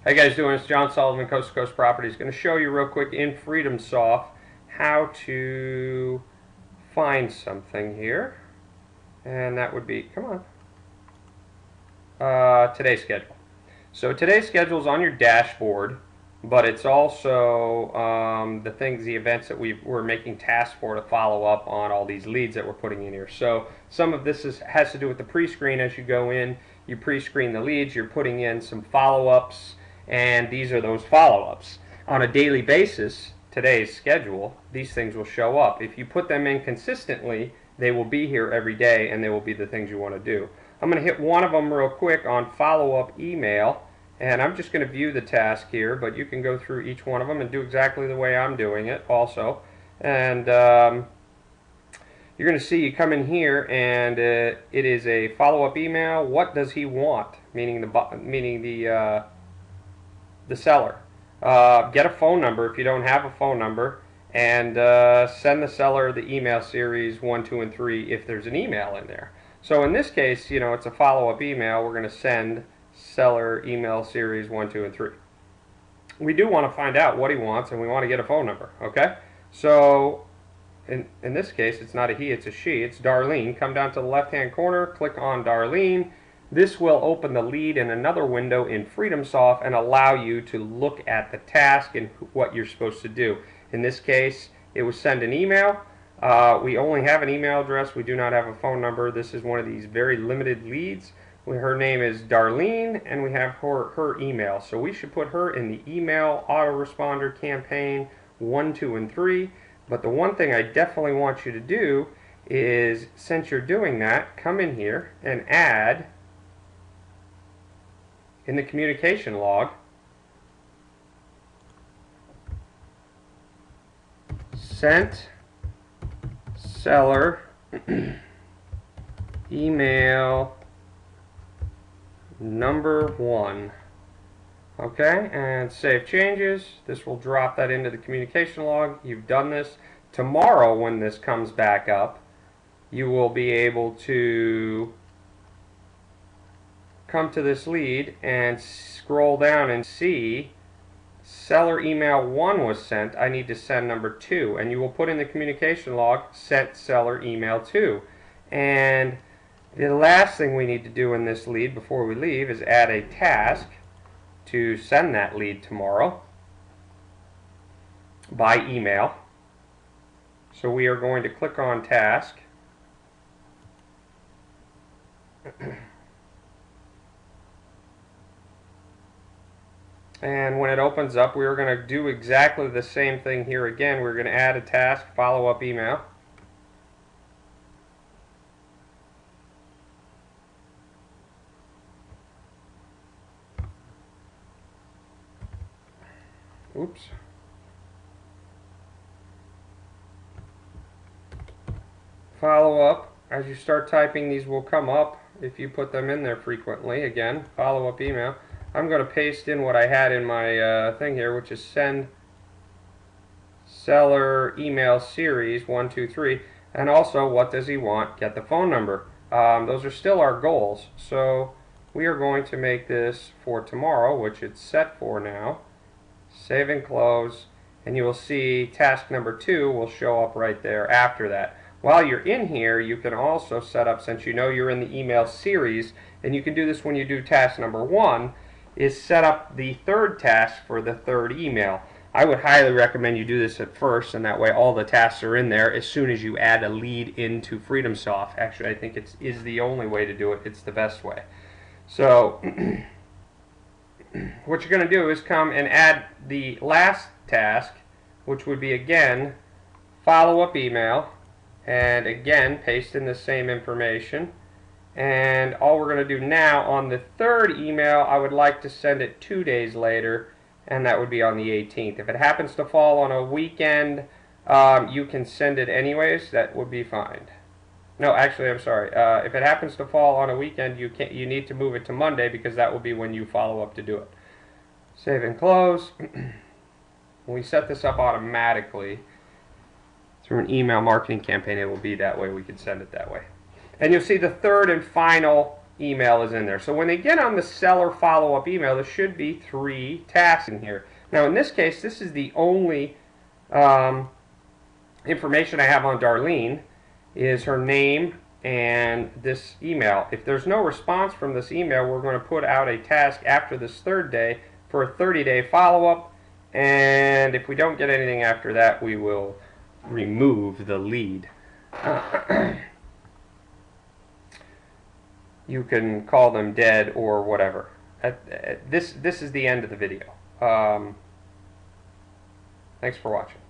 How you guys doing? It's John Sullivan, Coast to Coast Properties. Going to show you real quick in FreedomSoft how to find something here. And that would be, come on, today's schedule. So today's schedule is on your dashboard, but it's also the events that we're making tasks for to follow up on all these leads that we're putting in here. So some of this has to do with the pre-screen. As you go in, you pre-screen the leads, you're putting in some follow-ups, and these are those follow-ups. On a daily basis, today's schedule, these things will show up. If you put them in consistently, they will be here every day, and they will be the things you want to do. I'm going to hit one of them real quick on follow-up email, and I'm just going to view the task here, but you can go through each one of them and do exactly the way I'm doing it also. And you're going to see, you come in here, and it is a follow-up email. What does he want? Meaning the seller. Get a phone number if you don't have a phone number, and send the seller the email series 1, 2, and 3 if there's an email in there. So in this case, it's a follow-up email. We're going to send seller email series 1, 2, and 3. We do want to find out what he wants, and we want to get a phone number, okay? So in this case, it's not a he, it's a she. It's Darlene. Come down to the left-hand corner, click on Darlene. This will open the lead in another window in FreedomSoft and allow you to look at the task and what you're supposed to do. In this case, it was send an email. We only have an email address. We do not have a phone number. This is one of these very limited leads. Her name is Darlene, and we have her email. So we should put her in the email autoresponder campaign 1, 2, and 3. But the one thing I definitely want you to do is, since you're doing that, come in here and add in the communication log sent seller email number 1. Okay, and save changes. This will drop that into the communication log. You've done this. Tomorrow, when this comes back up, you will be able to come to this lead and scroll down and see seller email 1 was sent. I need to send number 2, and you will put in the communication log sent seller email 2. And the last thing we need to do in this lead before we leave is add a task to send that lead tomorrow by email. So we are going to click on task. And when it opens up, we're going to do exactly the same thing here again. We're going to add a task, follow-up email. Oops. Follow-up. As you start typing, these will come up if you put them in there frequently. Again, follow-up email. I'm going to paste in what I had in my thing here, which is send seller email series 1, 2, 3, and also what does he want? Get the phone number. Those are still our goals, so we are going to make this for tomorrow, which it's set for now. Save and close, and you will see task number 2 will show up right there after that. While you're in here, you can also set up, since you know you're in the email series, and you can do this when you do task number 1, is set up the third task for the third email. I would highly recommend you do this at first, and that way all the tasks are in there as soon as you add a lead into FreedomSoft. Actually, I think it is the only way to do it. It's the best way. So what you're going to do is come and add the last task, which would be, again, follow-up email, and again, paste in the same information. And all we're going to do now on the third email, I would like to send it 2 days later, and that would be on the 18th. If it happens to fall on a weekend, you can send it anyways. That would be fine. No, actually, I'm sorry. If it happens to fall on a weekend, you need to move it to Monday, because that will be when you follow up to do it. Save and close. We set this up automatically through an email marketing campaign. It will be that way. We can send it that way. And you'll see the third and final email is in there. So when they get on the seller follow-up email, there should be 3 tasks in here. Now in this case, this is the only information I have on Darlene, is her name and this email. If there's no response from this email, we're going to put out a task after this 3rd day for a 30-day follow-up, and if we don't get anything after that, we will remove the lead. You can call them dead or whatever. This is the end of the video. Thanks for watching.